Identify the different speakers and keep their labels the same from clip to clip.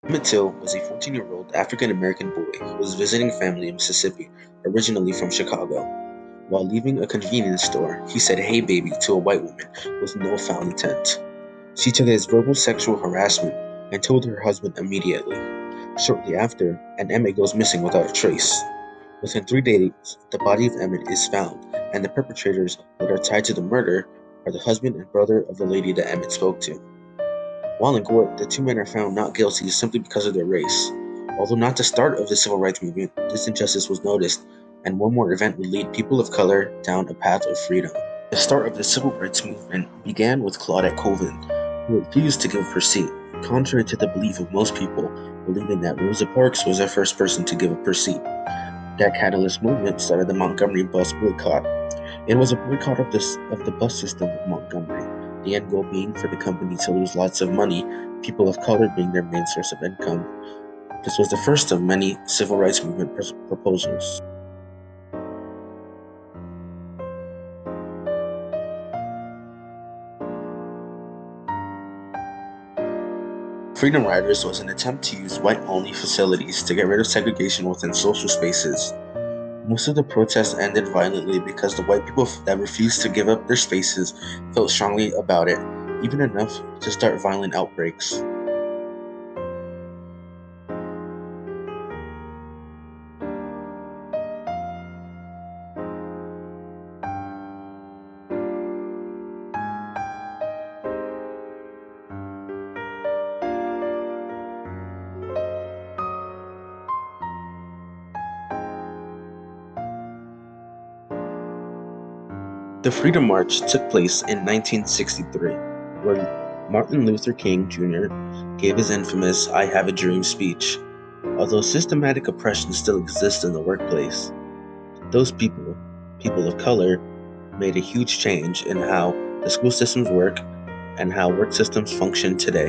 Speaker 1: Emmett Till was a 14-year-old African-American boy who was visiting family in Mississippi, originally from Chicago. While leaving a convenience store, he said "Hey baby" to a white woman with no foul intent. She took it as verbal sexual harassment and told her husband immediately. Shortly after, and Emmett goes missing without a trace. Within 3 days, the body of Emmett is found, and the perpetrators that are tied to the murder are the husband and brother of the lady that Emmett spoke to. While in court, the two men are found not guilty simply because of their race. Although not the start of the civil rights movement, this injustice was noticed, and one more event would lead people of color down a path of freedom. The start of the civil rights movement began with Claudette Colvin, who refused to give her seat, contrary to the belief of most people, believing that Rosa Parks was the first person to give up her seat. That catalyst movement started the Montgomery bus boycott. It was a boycott of the bus system of Montgomery, the end goal being for the company to lose lots of money, people of color being their main source of income. This was the first of many civil rights movement proposals. Freedom Riders was an attempt to use white-only facilities to get rid of segregation within social spaces. Most of the protests ended violently because the white people that refused to give up their spaces felt strongly about it, even enough to start violent outbreaks. The Freedom March took place in 1963, where Martin Luther King Jr. gave his infamous "I Have a Dream" speech. Although systematic oppression still exists in the workplace, those people of color, made a huge change in how the school systems work and how work systems function today.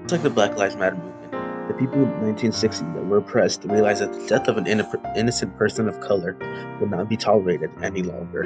Speaker 1: Just like the Black Lives Matter movement, the people in 1960 that were oppressed realized that the death of an innocent person of color would not be tolerated any longer.